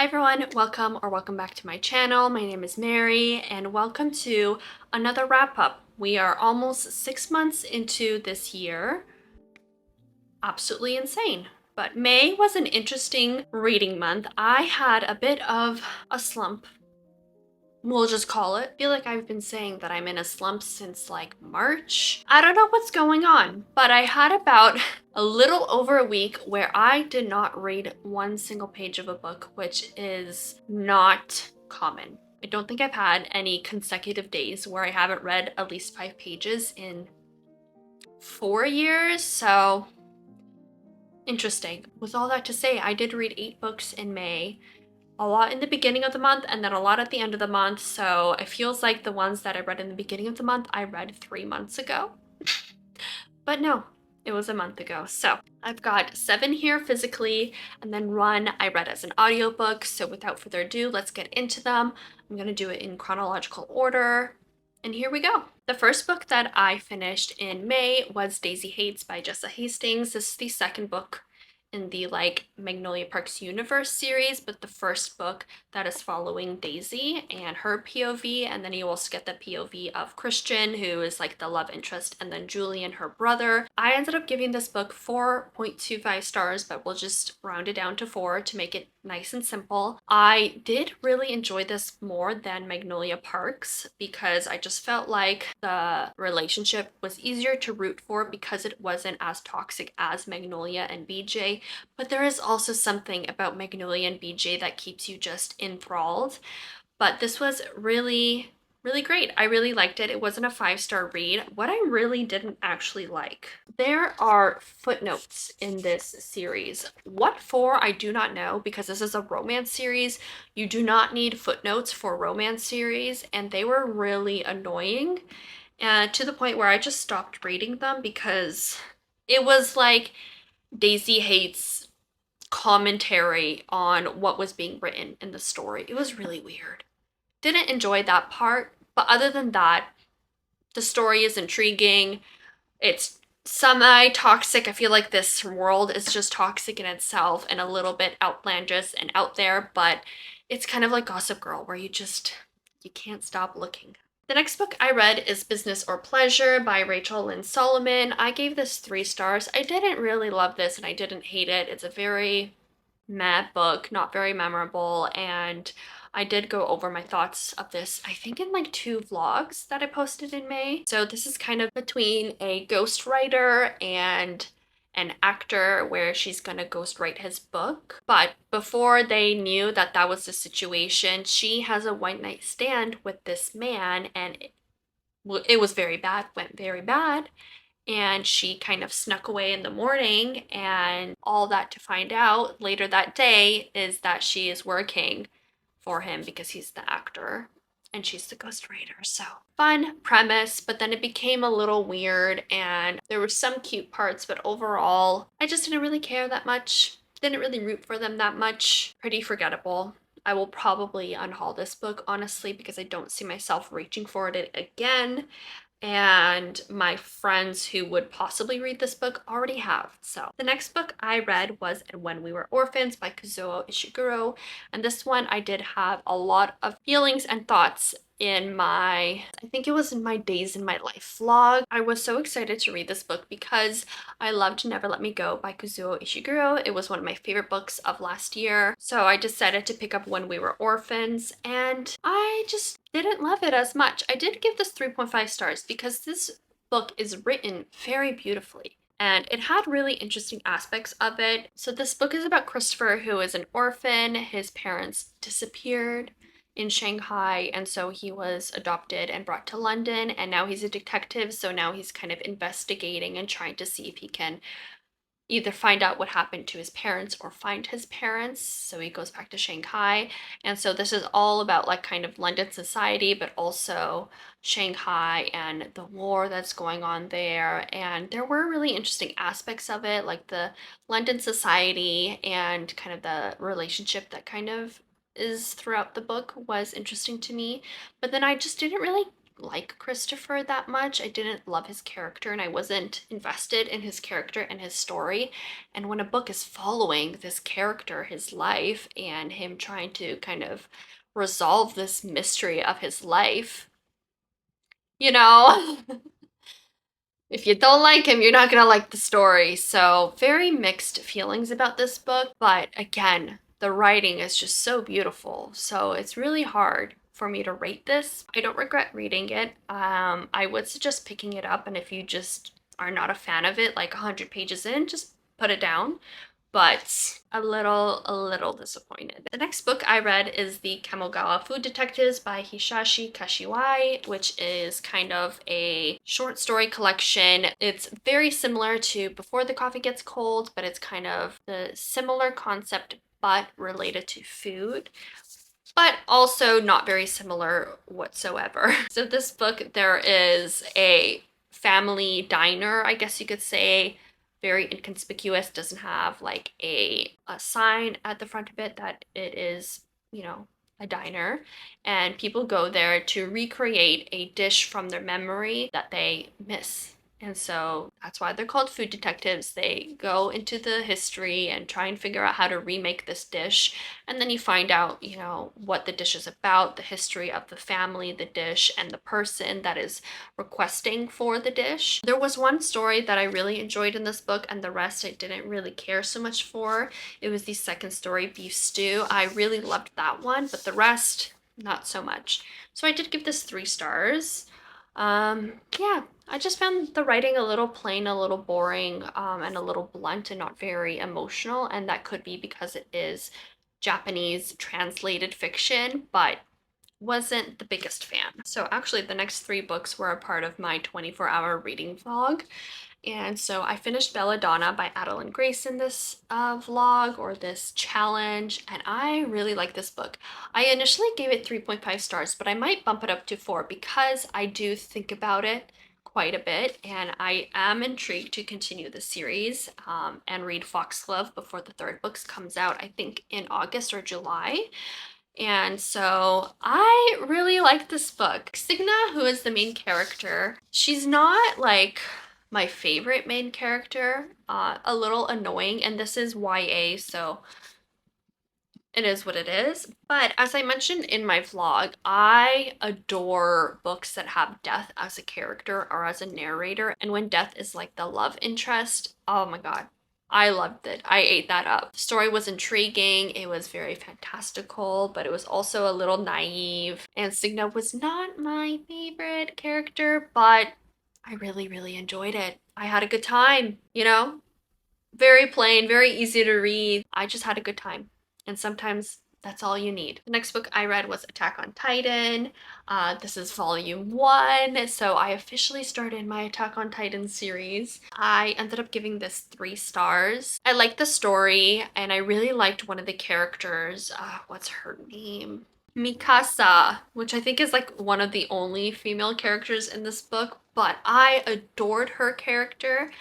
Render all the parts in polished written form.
Hi everyone, welcome back to my channel. My name is Mary and welcome to another wrap up. We are almost 6 months into this year. Absolutely insane. But May was an interesting reading month. I had a bit of a slump. We'll just call it. I feel like I've been saying that I'm in a slump since like March. I don't know what's going on, but I had about a little over a week where I did not read one single page of a book, which is not common. I don't think I've had any consecutive days where I haven't read at least 5 pages in 4 years, so interesting. With all that to say, I did read 8 books in May. A lot in the beginning of the month and then a lot at the end of the month, so it feels like the ones that I read in the beginning of the month I read 3 months ago. But no, it was a month ago. So I've got 7 here physically and then 1 I read as an audiobook. So without further ado, let's get into them. I'm gonna do it in chronological order. And here we go. The first book that I finished in May was Daisy Haites by Jessa Hastings. This is the second book in the Magnolia Parks universe series, but the first book that is following Daisy and her POV, and then you also get the POV of Christian, who is like the love interest, and then Julian, her brother. I ended up giving this book 4.25 stars, but we'll just round it down to 4 to make it nice and simple. I did really enjoy this more than Magnolia Parks because I just felt like the relationship was easier to root for because it wasn't as toxic as Magnolia and BJ, but there is also something about Magnolia and BJ that keeps you just enthralled. But this was really great. I really liked it. It wasn't a 5-star read. What I really didn't actually like, there are footnotes in this series. What for, I do not know, because this is a romance series. You do not need footnotes for romance series, and they were really annoying, and to the point where I just stopped reading them because it was like Daisy Haites commentary on what was being written in the story. It was really weird. Didn't enjoy that part, but other than that, the story is intriguing. It's semi-toxic. I feel like this world is just toxic in itself and a little bit outlandish and out there, but it's kind of like Gossip Girl where you can't stop looking. The next book I read is Business or Pleasure by Rachel Lynn Solomon. I gave this 3 stars. I didn't really love this and I didn't hate it. It's a very meh book, not very memorable, and I did go over my thoughts of this, I think in like 2 vlogs that I posted in May. So this is kind of between a ghostwriter and an actor where she's gonna ghostwrite his book. But before they knew that that was the situation, she has a one night stand with this man and it was very bad, went very bad. And she kind of snuck away in the morning, and all that to find out later that day is that she is working for him because he's the actor and she's the ghostwriter. So fun premise, but then it became a little weird and there were some cute parts, but overall I just didn't really care that much. Didn't really root for them that much. Pretty forgettable. I will probably unhaul this book honestly because I don't see myself reaching for it again, and my friends who would possibly read this book already have. So the next book I read was When We Were Orphans by Kazuo Ishiguro, and this one I did have a lot of feelings and thoughts in my, I think it was in my Days in My Life vlog. I was so excited to read this book because I loved Never Let Me Go by Kazuo Ishiguro. It was one of my favorite books of last year. So I decided to pick up When We Were Orphans and I just didn't love it as much. I did give this 3.5 stars because this book is written very beautifully and it had really interesting aspects of it. So this book is about Christopher, who is an orphan. His parents disappeared in Shanghai, and so he was adopted and brought to London, and now he's a detective, so now he's kind of investigating and trying to see if he can either find out what happened to his parents or find his parents. So he goes back to Shanghai, and so this is all about like kind of London society, but also Shanghai and the war that's going on there. And there were really interesting aspects of it, like the London society and kind of the relationship that kind of is throughout the book was interesting to me. But then I just didn't really like Christopher that much. I didn't love his character and I wasn't invested in his character and his story. And when a book is following this character, his life, and him trying to kind of resolve this mystery of his life, you know, if you don't like him, you're not gonna like the story. So very mixed feelings about this book, but again, the writing is just so beautiful. So it's really hard for me to rate this. I don't regret reading it. I would suggest picking it up, and if you just are not a fan of it, like 100 pages in, just put it down, but a little disappointed. The next book I read is the Kamogawa Food Detectives by Hisashi Kashiwai, which is kind of a short story collection. It's very similar to Before the Coffee Gets Cold, but it's kind of the similar concept but related to food, but also not very similar whatsoever. So this book, there is a family diner, I guess you could say, very inconspicuous, doesn't have like a sign at the front of it that it is, you know, a diner. And people go there to recreate a dish from their memory that they miss. And so that's why they're called food detectives. They go into the history and try and figure out how to remake this dish. And then you find out, you know, what the dish is about, the history of the family, the dish, and the person that is requesting for the dish. There was one story that I really enjoyed in this book, and the rest I didn't really care so much for. It was the second story, Beef Stew. I really loved that one, but the rest, not so much. So I did give this 3 stars. Yeah, I just found the writing a little plain, a little boring, and a little blunt and not very emotional. And that could be because it is Japanese translated fiction, but wasn't the biggest fan. So actually the next 3 books were a part of my 24-hour reading vlog. And so I finished Belladonna by Adeline Grace in this vlog, or this challenge, and I really like this book. I initially gave it 3.5 stars, but I might bump it up to 4 because I do think about it quite a bit, and I am intrigued to continue the series and read Foxglove before the 3rd book comes out, I think in August or July. And so I really like this book. Signa, who is the main character, she's not like my favorite main character, a little annoying, and this is YA, so it is what it is. But as I mentioned in my vlog, I adore books that have death as a character or as a narrator, and when death is like the love interest, oh my god, I loved it. I ate that up. The story was intriguing, it was very fantastical, but it was also a little naive, and Signa was not my favorite character, but I really, really enjoyed it. I had a good time, you know? Very plain, very easy to read. I just had a good time. And sometimes that's all you need. The next book I read was Attack on Titan. This is volume 1, so I officially started my Attack on Titan series. I ended up giving this 3 stars. I liked the story, and I really liked one of the characters. What's her name? Mikasa, which I think is like one of the only female characters in this book, but I adored her character.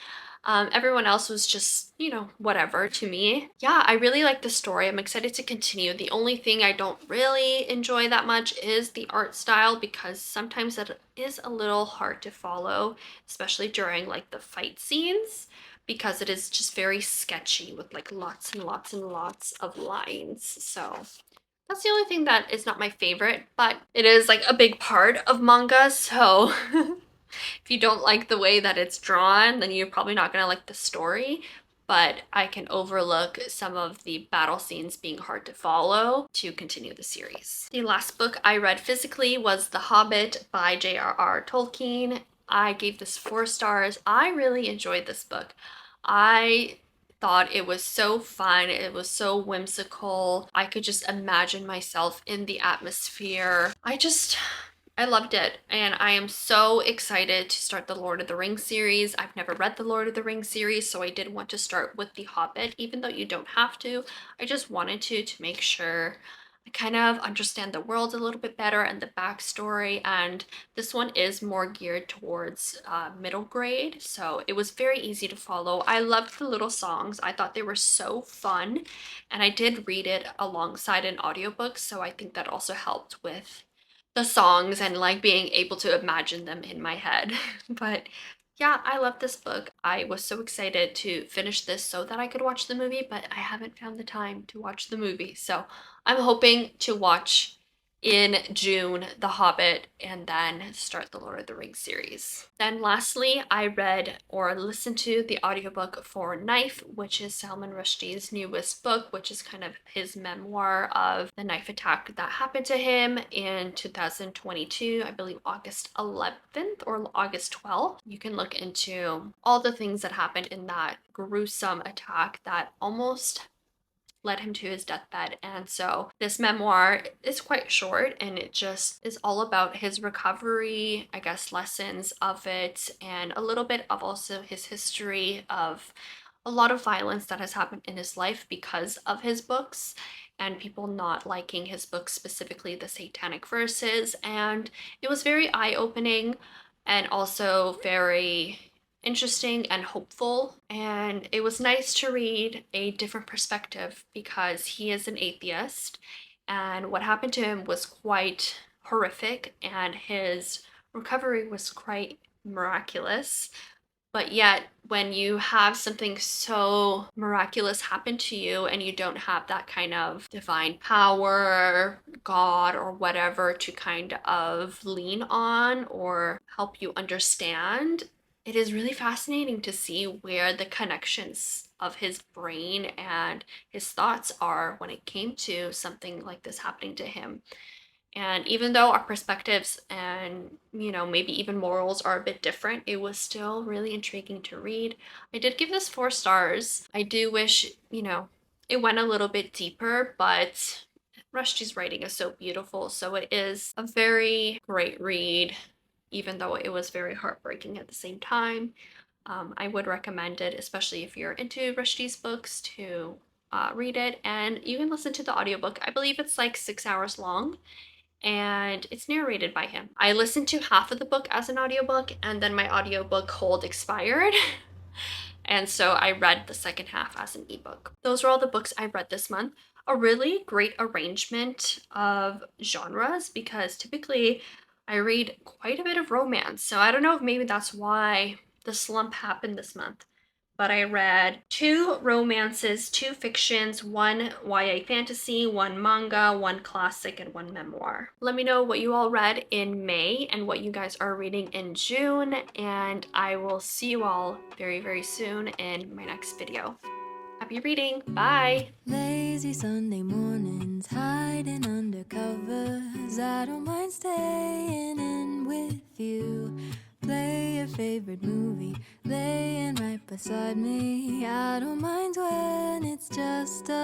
Everyone else was just, you know, whatever to me. Yeah, I really like the story. I'm excited to continue. The only thing I don't really enjoy that much is the art style, because sometimes it is a little hard to follow, especially during like the fight scenes, because it is just very sketchy with like lots and lots and lots of lines. So that's the only thing that is not my favorite, but it is like a big part of manga, so if you don't like the way that it's drawn, then you're probably not gonna like the story, but I can overlook some of the battle scenes being hard to follow to continue the series. The last book I read physically was The Hobbit by J.R.R. Tolkien. I gave this 4 stars. I really enjoyed this book. I thought it was so fun, it was so whimsical. I could just imagine myself in the atmosphere. I loved it, and I am so excited to start the Lord of the Rings series. I've never read the Lord of the Rings series, so I did want to start with The Hobbit, even though you don't have to. I just wanted to make sure I kind of understand the world a little bit better and the backstory, and this one is more geared towards middle grade, so it was very easy to follow. I loved the little songs. I thought they were so fun, and I did read it alongside an audiobook, so I think that also helped with the songs and like being able to imagine them in my head. But yeah, I love this book. I was so excited to finish this so that I could watch the movie, but I haven't found the time to watch the movie. So I'm hoping to watch in June The Hobbit and then start the Lord of the Rings series. Then lastly, I read or listened to the audiobook for Knife, which is Salman Rushdie's newest book, which is kind of his memoir of the knife attack that happened to him in 2022, I believe August 11th or August 12th. You can look into all the things that happened in that gruesome attack that almost led him to his deathbed. And so this memoir is quite short and it just is all about his recovery, I guess, lessons of it, and a little bit of also his history of a lot of violence that has happened in his life because of his books and people not liking his books, specifically the Satanic Verses. And it was very eye-opening and also very interesting and hopeful. And it was nice to read a different perspective because he is an atheist and what happened to him was quite horrific and his recovery was quite miraculous. But yet, when you have something so miraculous happen to you and you don't have that kind of divine power, God, or whatever to kind of lean on or help you understand, it is really fascinating to see where the connections of his brain and his thoughts are when it came to something like this happening to him. And even though our perspectives and, maybe even morals are a bit different, it was still really intriguing to read. I did give this 4 stars. I do wish, it went a little bit deeper, but Rushdie's writing is so beautiful. So it is a very great read, even though it was very heartbreaking at the same time. I would recommend it, especially if you're into Rushdie's books, to read it. And you can listen to the audiobook. I believe it's like 6 hours long and it's narrated by him. I listened to half of the book as an audiobook and then my audiobook hold expired. And so I read the second half as an ebook. Those are all the books I read this month. A really great arrangement of genres because typically I read quite a bit of romance. So I don't know if maybe that's why the slump happened this month. But I read 2 romances, 2 fictions, 1 YA fantasy, 1 manga, 1 classic, and 1 memoir. Let me know what you all read in May and what you guys are reading in June, and I will see you all very, very soon in my next video. Happy reading. Bye. Lazy Sunday mornings, hiding under covers. I don't mind staying in with you. Play your favorite movie, laying right beside me. I don't mind when it's just us.